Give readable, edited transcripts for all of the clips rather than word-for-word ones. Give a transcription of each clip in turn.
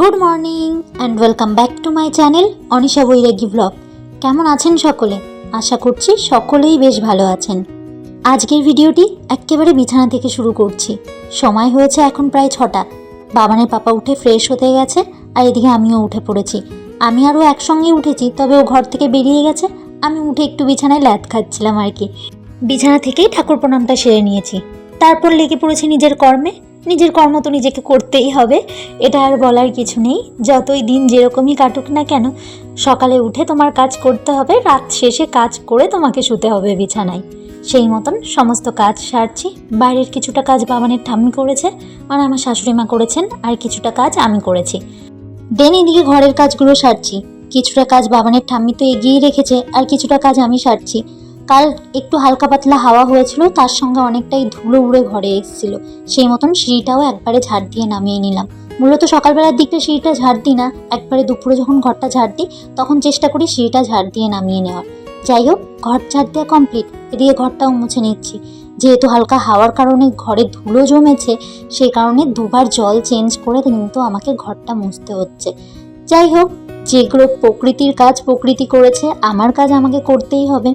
Good morning and welcome back to my channel Anisha Bairagi blog. কেমন আছেন সকলে? আশা করছি সকলেই বেশ ভালো আছেন। আজকের ভিডিওটি একেবারে বিছানা থেকে শুরু করছি। সময় হয়েছে এখন প্রায় 6টা। বাবানের পাপা উঠে ফ্রেশ হতে গেছে আর এদিকে আমিও উঠে পড়েছি। আমি আরও একসঙ্গে উঠেছি, তবে ও ঘর থেকে বেরিয়ে গেছে। আমি উঠে একটু বিছানায় ল্যাদ খাচ্ছিলাম আর কি। বিছানা থেকেই ঠাকুর প্রণামটা সেরে নিয়েছি, তারপর লেগে পড়েছি নিজের কর্মে। নিজের কর্ম তো নিজেকে করতেই হবে, এটা আর বলার কিছু নেই। যতই দিন যেরকমই কাটুক না কেন, সকালে উঠে তোমার কাজ করতে হবে, রাত শেষে কাজ করে তোমাকে শুতে হবে বিছানায়। সেই মতন সমস্ত কাজ সারছি। বাইরের কিছুটা কাজ বাবানের ঠাম্মি করেছে, মানে আমার শাশুড়ি মা করেছেন, আর কিছুটা কাজ আমি করেছি। দেন এদিকে ঘরের কাজগুলো সারছি। কিছুটা কাজ বাবানের ঠাম্মি তো এগিয়ে রেখেছে, আর কিছুটা কাজ আমি সারছি। কাল একটু হালকা পাতলা হাওয়া হয়েছিল, তার সঙ্গে অনেকটাই ধুলো উড়ে ঘরে এসেছিল। সেই মতন সিঁড়িটাও একবারে ঝাড় দিয়ে নামিয়ে নিলাম। মূলত সকালবেলার দিকটা সিঁড়িটা ঝাড় দিই না, একবারে দুপুরে যখন ঘরটা ঝাড় দিই তখন চেষ্টা করি সিঁড়িটা ঝাড় দিয়ে নামিয়ে নেওয়ার। যাই হোক, ঘর ঝাড় দেওয়া কমপ্লিট। এদিকে ঘরটাও মুছে নিচ্ছি। যেহেতু হালকা হাওয়ার কারণে ঘরে ধুলো জমেছে, সেই কারণে দুবার জল চেঞ্জ করে কিন্তু আমাকে ঘরটা মুছতে হচ্ছে। যাই হোক, যেগুলো প্রকৃতির কাজ প্রকৃতি করেছে, আমার কাজ আমাকে করতেই হবে।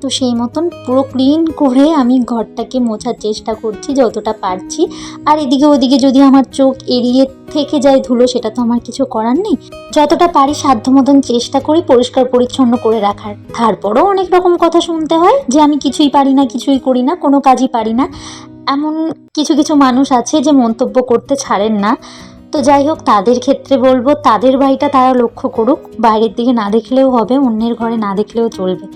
তো সেই মতন পুরো ক্লিন করে আমি ঘরটাকে মোছার চেষ্টা করছি যতটা পারছি। আর এদিকে ওদিকে যদি আমার চোখ এড়িয়ে থেকে যায় ধুলো, সেটা তো আমার কিছু করার নেই। যতটা পারি সাধ্য মতন চেষ্টা করি পরিষ্কার পরিচ্ছন্ন করে রাখার। তারপরেও অনেক রকম কথা শুনতে হয় যে আমি কিছুই পারি না, কিছুই করি না, কোনো কাজই পারি না। এমন কিছু কিছু মানুষ আছে যে মন্তব্য করতে ছাড়েন না। তো যাই হোক, তাদের ক্ষেত্রে বলবো তাদের বাড়িটা তারা লক্ষ্য করুক। বাইরের দিকে না দেখলেও হবে, অন্যের ঘরে না দেখলেও চলবে।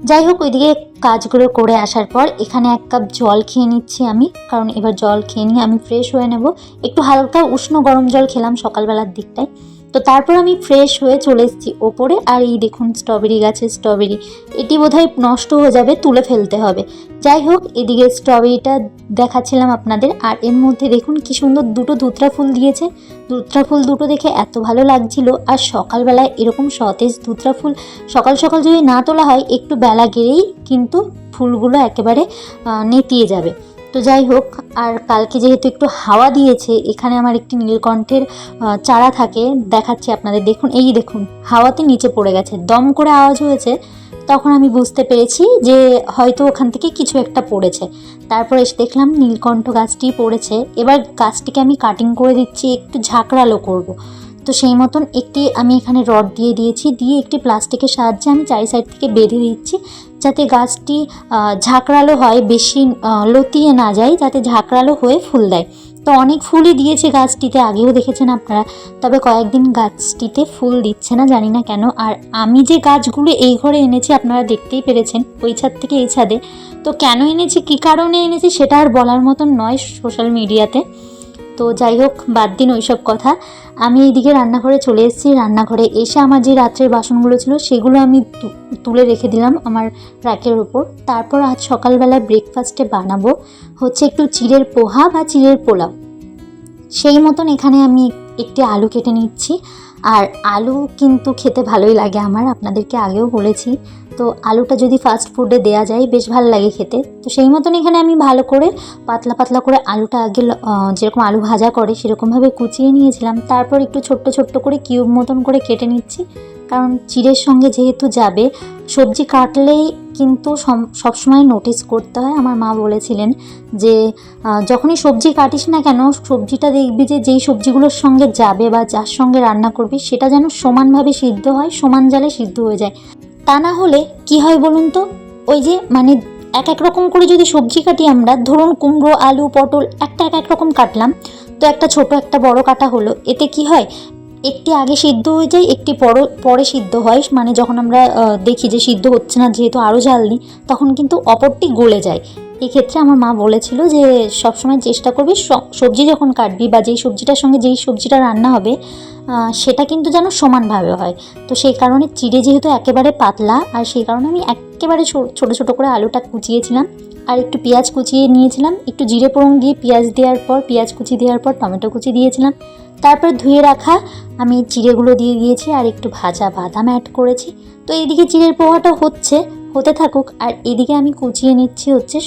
যাই হোক, ওইদিকে কাজগুলো করে আসার পর এখানে 1 কাপ জল খেয়ে নিচ্ছি আমি, কারণ এবার জল খেয়ে নিয়ে আমি ফ্রেশ হয়ে নেব। একটু হালকা উষ্ণ গরম জল খেলাম সকালবেলার দিকটায়। তো তারপর আমি ফ্রেশ হয়ে চলে এসেছি ওপরে। আর এই দেখুন স্ট্রবেরি গাছের স্ট্রবেরি, এটি বোধহয় নষ্ট হয়ে যাবে, তুলে ফেলতে হবে। যাই হোক, এদিকে স্ট্রবেরিটা দেখাচ্ছিলাম আপনাদের। আর এর মধ্যে দেখুন কি সুন্দর দুটো ধুতরা ফুল দিয়েছে। ধুতরা ফুল দুটো দেখে এত ভালো লাগছিল। আর সকালবেলায় এরকম সতেজ ধুতরা ফুল সকাল সকাল যদি না তোলা হয়, একটু বেলা গেলেই কিন্তু ফুলগুলো একেবারে নেতিয়ে যাবে। তো যাই হোক, আর কালকে যেহেতু একটু হাওয়া দিয়েছে, এখানে আমার একটি নীলকণ্ঠের চারা থাকে, দেখাচ্ছি আপনাদের। দেখুন, এই দেখুন হাওয়াতে নিচে পড়ে গেছে, দম করে আওয়াজ হয়েছে। তখন আমি বুঝতে পেরেছি যে হয়তো ওখান থেকে কিছু একটা পড়েছে। তারপর এসে দেখলাম নীলকণ্ঠ গাছটি পড়েছে। এবার গাছটিকে আমি কাটিং করে দিচ্ছি, একটু ঝাঁকড়ালো করব। তো সেই মতন একটি আমি এখানে রড দিয়ে দিয়েছি, দিয়ে একটি প্লাস্টিকের সাহায্যে আমি চারি সাইড থেকে বেঁধে দিচ্ছি, যাতে গাছটি ঝাঁকড়ালো হয়, বেশি লতিয়ে না যায়, যাতে ঝাঁকড়ালো হয়ে ফুল দেয়। তো অনেক ফুলই দিয়েছে গাছটিতে, আগেও দেখেছেন আপনারা। তবে কয়েকদিন গাছটিতে ফুল দিচ্ছে না, জানি না কেন। আর আমি যে গাছগুলো এই ঘরে এনেছি আপনারা দেখতেই পেরেছেন, ওই ছাদ থেকে এই ছাদে। তো কেন এনেছি, কী কারণে এনেছি, সেটা আর বলার মতন নয় সোশ্যাল মিডিয়াতে। তো যাই হোক, বাদ দিন ওইসব কথা। আমি এইদিকে রান্নাঘরে চলে এসেছি। রান্নাঘরে এসে আমার যে রাত্রের বাসনগুলো ছিল সেগুলো আমি তুলে রেখে দিলাম আমার র্যাকের ওপর। তারপর আজ সকালবেলা ব্রেকফাস্টে বানাবো হচ্ছে একটু চিড়ের পোহা বা চিড়ের পোলাও। সেই মতন এখানে আমি একটি আলু কেটে নিচ্ছি। আর আলু কিন্তু খেতে ভালোই লাগে আমার, আপনাদেরকে আগেও বলেছি। তো আলুটা যদি ফাস্ট ফুডে দেওয়া যায় বেশ ভালো লাগে খেতে। তো সেই মতন এখানে আমি ভালো করে পাতলা পাতলা করে আলুটা আগে যেরকম আলু ভাজা করে সেরকমভাবে কুচিয়ে নিয়েছিলাম। তারপর একটু ছোট্ট ছোট্ট করে কিউব মতন করে কেটে নিচ্ছি, কারণ চিড়ের সঙ্গে যেহেতু যাবে। সবজি কাটলেই কিন্তু সবসময় নোটিস করতে হয়। আমার মা বলেছিলেন যে যখনই সবজি কাটিস না কেন, সবজিটা দেখবি যে যেই সবজিগুলোর সঙ্গে যাবে বা যার সঙ্গে রান্না করবি সেটা যেন সমানভাবে সিদ্ধ হয়, সমান জালে সিদ্ধ হয়ে যায়। তা না হলে কি হয় বলুন তো, ওই যে মানে এক এক রকম করে যদি সবজি কাটি আমরা, ধরুন কুমড়ো, আলু, পটল একটা এক এক রকম কাটলাম, তো একটা ছোট একটা বড় কাটা হলো, এতে কি হয়, একটি আগে সিদ্ধ হয়ে যায়, একটি পরে সিদ্ধ হয়। মানে যখন আমরা দেখি যে সিদ্ধ হচ্ছে না, যেহেতু আরও ঝাল দিই, তখন কিন্তু অপরটি গলে যায়। এক্ষেত্রে আমার মা বলেছিল যে সবসময় চেষ্টা করবি সবজি যখন কাটবি বা যেই সবজিটার সঙ্গে যেই সবজিটা রান্না হবে সেটা কিন্তু যেন সমানভাবে হয়। তো সেই কারণে চিড়ে যেহেতু একেবারে পাতলা, আর সেই কারণে আমি একেবারে ছোটো ছোটো করে আলুটা কুচিয়েছিলাম। আর একটু পেঁয়াজ কুচিয়ে নিয়েছিলাম, একটু জিরে ফোড়ন দিয়ে পেঁয়াজ দেওয়ার পর, পেঁয়াজ কুচি দেওয়ার পর টমেটো কুচি দিয়েছিলাম। তারপর ধুয়ে রাখা আমি চিড়েগুলো দিয়ে দিয়েছি, আর একটু ভাজা বাদাম অ্যাড করেছি। তো এইদিকে চিড়ের পোহাটা হতে থাকুক, আর এদিকে আমি কুচিয়ে নিচ্ছি হচ্ছে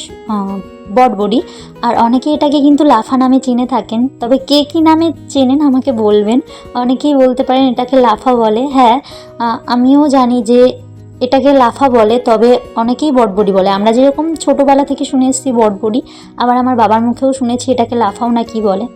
বটবডি, আর অনেকে এটাকে কিন্তু লাফা নামে চিনে থাকেন। তবে কে কী নামে চেনেন আমাকে বলবেন। অনেকেই বলতে পারেন এটাকে লাফা বলে। হ্যাঁ, আমিও জানি যে এটাকে লাফা বলে, তবে অনেকেই বটবডি বলে। আমরা যেরকম ছোটোবেলা থেকে শুনে এসেছি বটবডি, আবার আমার বাবার মুখেও শুনেছি এটাকে লাফাও না কি বলে।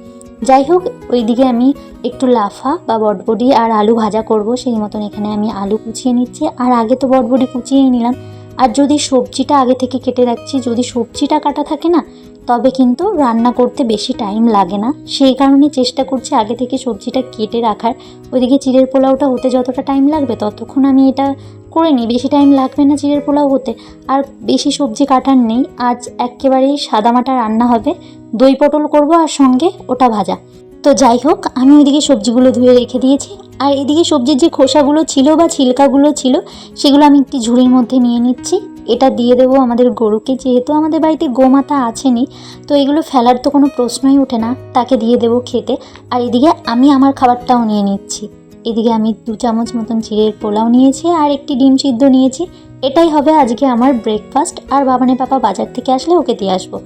যাই হোক, ওইদিকে আমি একটু লাফা বা বটবডি আর আলু ভাজা করব, সেই মতন এখানে আমি আলু কুচিয়ে নিচ্ছি। আর আগে তো বটবডি কুচিয়েই নিলাম। আর যদি সবজিটা আগে থেকে কেটে রাখছি, যদি সবজিটা কাটা থাকে না, তবে কিন্তু রান্না করতে বেশি টাইম লাগে না। সেই কারণে চেষ্টা করছি আগে থেকে সবজিটা কেটে রাখার। ওইদিকে চিড়ের পোলাওটা হতে যতটা টাইম লাগবে ততক্ষণ আমি এটা করে নিই, বেশি টাইম লাগবে না চিড়ের পোলাও হতে। আর বেশি সবজি কাটার নেই, আজ একেবারেই সাদামাটা রান্না হবে। দই পটল করব আর সঙ্গে ওটা ভাজা। তো যাই হোক, আমি ওইদিকে সবজিগুলো ধুয়ে রেখে দিয়েছি। আর এদিকে সবজির যে খোসাগুলো ছিল বা ছিলকাগুলো ছিল, সেগুলো আমি একটি ঝুড়ির মধ্যে নিয়ে নিচ্ছি। এটা দিয়ে দেবো আমাদের গরুকে, যেহেতু আমাদের বাড়িতে গোমাতা আছেনি, তো এগুলো ফেলার তো কোনো প্রশ্নই ওঠে না, তাকে দিয়ে দেবো খেতে। আর এদিকে আমি আমার খাবারটাও নিয়ে নিচ্ছি। এদিকে আমি 2 চামচ মতন চিড়ের পোলাও নিয়েছি আর একটি ডিম সিদ্ধ নিয়েছি। এটাই হবে আজকে আমার ব্রেকফাস্ট। আর বাবানের পাপা বাজার থেকে আসলে ওকে দিয়ে আসবো।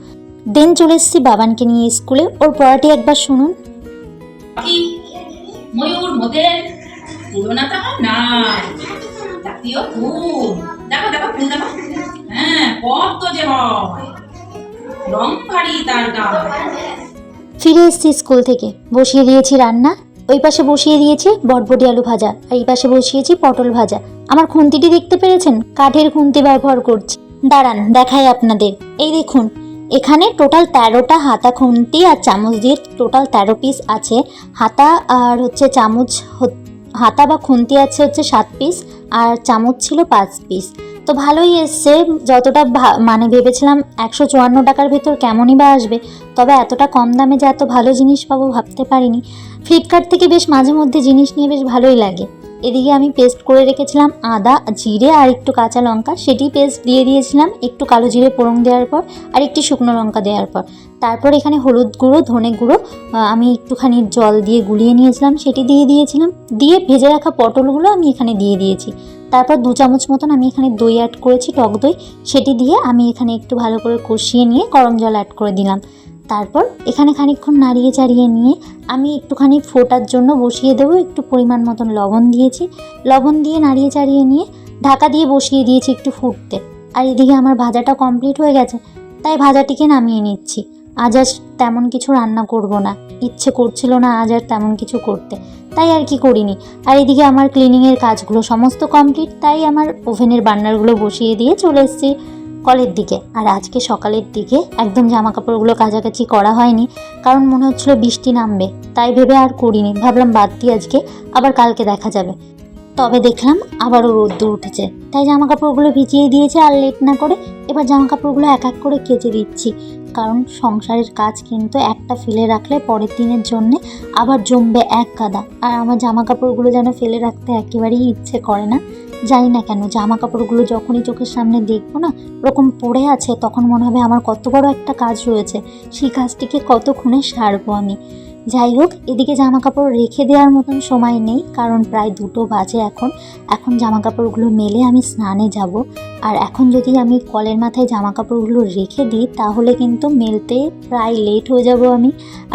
দেন চলে এসেছি বাবানকে নিয়ে স্কুলে। ওর পড়াটি একবার শুনুন। ময়ূর মোদের তুলনা তো আমার নাই। জাতীয় ফুল দেখো দেখো ফুল দেখো, হ্যাঁ কত যে হয়, রং ভারী তার গায়ে। ফিরে এসেছি স্কুল থেকে, বসিয়ে দিয়েছি রান্না। ওই পাশে বসিয়ে দিয়েছি বটবটি আলু ভাজা, আর এই পাশে বসিয়েছি পটল ভাজা। আমার খুন্তিটি দেখতে পেরেছেন? কাঠের খুন্তি ব্যবহার করছি। দাঁড়ান দেখাই আপনাদের। এই দেখুন, এখানে টোটাল 13টা হাতা খুন্তি আর চামচ দিয়ে টোটাল 13 পিস আছে। হাতা আর হচ্ছে চামচ, হাতা বা খুন্তি আছে হচ্ছে 7 পিস, আর চামচ ছিল 5 পিস। তো ভালোই এসছে, যতটা মানে ভেবেছিলাম 154 টাকার ভেতর কেমনই বা আসবে, তবে এতটা কম দামে যে এত ভালো জিনিস পাবো ভাবতে পারিনি। ফ্লিপকার্ট থেকে বেশ মাঝে মধ্যে জিনিস নিয়ে বেশ ভালোই লাগে। এদিকে আমি পেস্ট করে রেখেছিলাম আদা, জিরে আর একটু কাঁচা লঙ্কা, সেটি পেস্ট দিয়ে দিয়েছিলাম একটু কালো জিরে ফোড়ন দেওয়ার পর আর একটি শুকনো লঙ্কা দেওয়ার পর। তারপর এখানে হলুদ গুঁড়ো, ধনে গুঁড়ো আমি একটুখানি জল দিয়ে গুলিয়ে নিয়েছিলাম, সেটি দিয়ে দিয়েছিলাম। দিয়ে ভেজে রাখা পটলগুলো আমি এখানে দিয়ে দিয়েছি। তারপর 2 চামচ মতন আমি এখানে দই অ্যাড করেছি, টক দই, সেটি দিয়ে আমি এখানে একটু ভালো করে কষিয়ে নিয়ে গরম জল অ্যাড করে দিলাম। তারপর এখানে খানিকক্ষণ নাড়িয়ে চাড়িয়ে নিয়ে আমি একটুখানি ফোটার জন্য বসিয়ে দেবো। একটু পরিমাণ মতন লবণ দিয়েছি, লবণ দিয়ে নাড়িয়ে চাড়িয়ে নিয়ে ঢাকা দিয়ে বসিয়ে দিয়েছি একটু ফুটতে। আর এদিকে আমার ভাজাটা কমপ্লিট হয়ে গেছে, তাই ভাজাটিকে নামিয়ে নিচ্ছি। আজ আর তেমন কিছু রান্না করব না, ইচ্ছে করছিল না আজ আর তেমন কিছু করতে, তাই আর কি করিনি। আর এদিকে আমার ক্লিনিংয়ের কাজগুলো সমস্ত কমপ্লিট, তাই আমার ওভেনের বার্নারগুলো বসিয়ে দিয়ে চলে এসেছি কলের দিকে। আর আজকে সকালের দিকে একদম জামা কাপড়গুলো কাচাকাচি করা হয়নি, কারণ মনে হচ্ছিল বৃষ্টি নামবে, তাই ভেবে আর করিনি। ভাবলাম বাদ দিয়ে আজকে, আবার কালকে দেখা যাবে। তবে দেখলাম আবারও রোদ্দুর উঠেছে, তাই জামা কাপড়গুলো ভিজিয়ে দিয়েছে। আর লেট না করে এবার জামা কাপড়গুলো এক এক করে কেচে দিচ্ছি, কারণ সংসারের কাজ কিন্তু একটা ফেলে রাখলে পরের দিনের জন্যে আবার জমবে এক গাদা। আর আমার জামা কাপড়গুলো যেন ফেলে রাখতে একেবারেই ইচ্ছে করে না। জানি না কেন, জামা কাপড়গুলো যখনই চোখের সামনে দেখবো না ওরকম পড়ে আছে, তখন মনে হবে আমার কত বড় একটা কাজ রয়েছে, সেই কাজটিকে কতক্ষণে সারবো আমি। যাই হোক, এদিকে জামা কাপড় রেখে দেওয়ার মতন সময় নেই, কারণ প্রায় 2টো বাজে এখন জামা কাপড়গুলো মেলে আমি স্নানে যাব। আর এখন যদি আমি কলের মাথায় জামা কাপড়গুলো রেখে দিই তাহলে কিন্তু মেলতে প্রায় লেট হয়ে যাব আমি।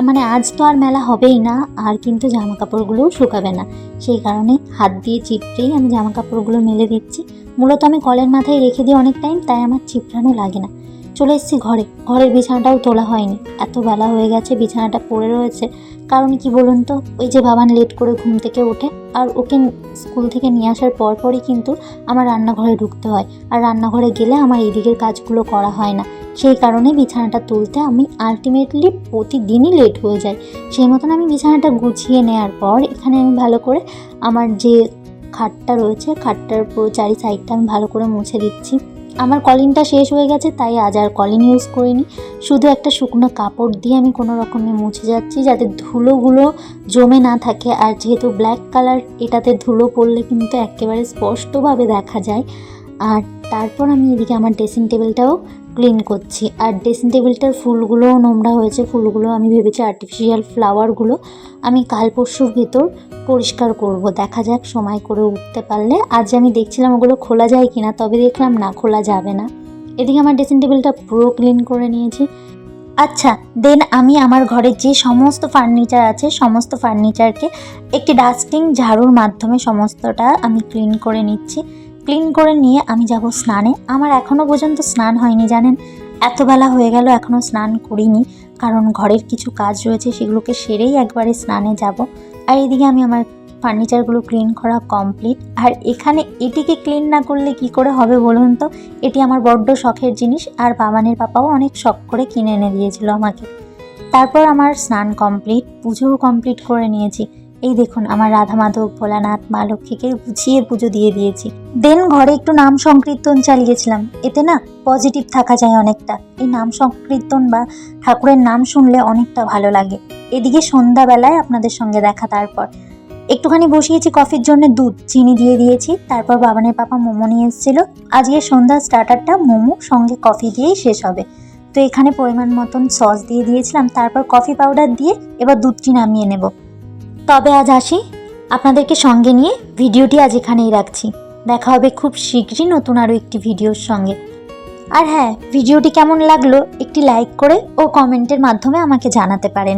মানে আজ তো আর মেলা হবেই না, আর কিন্তু জামা কাপড়গুলোও শুকাবে না। সেই কারণে হাত দিয়ে চিপড়েই আমি জামা কাপড়গুলো মেলে দিচ্ছি। মূলত আমি কলের মাথায় রেখে দিই অনেক টাইম, তাই আমার চিপড়ানো লাগে না। চলে এসেছি ঘরের বিছানাটাও তোলা হয়নি, এত বেলা হয়ে গেছে, বিছানাটা পড়ে রয়েছে। কারণ কি বলুন তো, ওই যে বাবান লেট করে ঘুম থেকে ওঠে, আর ওকে স্কুল থেকে নিয়ে আসার পরই কিন্তু আমার রান্নাঘরে ঢুকতে হয়। আর রান্নাঘরে গেলে আমার এই দিকের কাজগুলো করা হয় না, সেই কারণে বিছানাটা তুলতে আমি আলটিমেটলি প্রতিদিনই লেট হয়ে যায়। সেই মতন আমি বিছানাটা গুছিয়ে নেওয়ার পর এখানে আমি ভালো করে আমার যে খাটটা রয়েছে, খাটটার পুরো চারি সাইডটা আমি ভালো করে মুছে দিচ্ছি। আমার কলিনটা শেষ হয়ে গেছে, তাই আজ আর কলিন ইউজ করিনি, শুধু একটা শুকনো কাপড় দিয়ে আমি কোনো রকমে মুছে যাচ্ছি, যাতে ধুলোগুলো জমে না থাকে। আর যেহেতু ব্ল্যাক কালার, এটাতে ধুলো পড়লে কিন্তু একেবারে স্পষ্টভাবে দেখা যায়। আর তারপর আমি এদিকে আমার ড্রেসিং টেবিলটাও ক্লিন করছি। আর ড্রেসিং টেবিলটার ফুলগুলোও নোংরা হয়েছে, ফুলগুলো আমি ভেবেছি আর্টিফিশিয়াল ফ্লাওয়ারগুলো আমি কাল পরশুর ভেতর পরিষ্কার করব, দেখা যাক সময় করে উঠতে পারলে। আজ আমি দেখছিলাম ওগুলো খোলা যায় কিনা, তবে দেখলাম না, খোলা যাবে না। এদিকে আমার ড্রেসিং টেবিলটা পুরো ক্লিন করে নিয়েছি। আচ্ছা, দেন আমি আমার ঘরের যে সমস্ত ফার্নিচার আছে সমস্ত ফার্নিচারকে একটি ডাস্টিং ঝাড়ুর মাধ্যমে সমস্তটা আমি ক্লিন করে নিচ্ছি। ক্লিন করে নিয়ে আমি যাব স্নানে। আমার এখনও পর্যন্ত স্নান হয়নি জানেন, এত বেলা হয়ে গেল এখনও স্নান করিনি, কারণ ঘরের কিছু কাজ রয়েছে সেগুলোকে সেরেই একবারে স্নানে যাব। আর এদিকে আমি আমার ফার্নিচারগুলো ক্লিন করা কমপ্লিট। আর এখানে এটিকে ক্লিন না করলে কি করে হবে বলুন তো, এটি আমার বড্ড শখের জিনিস, আর বাবানের পাপাও অনেক শখ করে কিনে এনে দিয়েছিল আমাকে। তারপর আমার স্নান কমপ্লিট, পুজোও কমপ্লিট করে নিয়েছি। এই দেখুন আমার রাধা মাধব, ভোলানাথ, মা লক্ষ্মীকে গুছিয়ে পুজো দিয়ে দিয়েছি। দেন ঘরে একটু নাম সংকীর্তন চালিয়েছিলাম, এতে না পজিটিভ থাকা যায় অনেকটা। এই নাম সংকীর্তন বা ঠাকুরের নাম শুনলে অনেকটা ভালো লাগে। এদিকে সন্ধ্যাবেলায় আপনাদের সঙ্গে দেখা। তারপর একটুখানি বসিয়েছি কফির জন্য, দুধ চিনি দিয়ে দিয়েছি। তারপর বাবানের পাপা মোমো নিয়ে এসেছিল। আজকে সন্ধ্যার স্টার্টারটা মোমো সঙ্গে কফি দিয়েই শেষ হবে। তো এখানে পরিমাণ মতন সস দিয়ে দিয়েছিলাম, তারপর কফি পাউডার দিয়ে এবার দুধটি নামিয়ে নেব। তবে আজ আসি, আপনাদেরকে সঙ্গে নিয়ে ভিডিওটি আজ এখানেই রাখছি। দেখা হবে খুব শীঘ্রই নতুন আরও একটি ভিডিওর সঙ্গে। আর হ্যাঁ, ভিডিওটি কেমন লাগলো একটি লাইক করে ও কমেন্টের মাধ্যমে আমাকে জানাতে পারেন।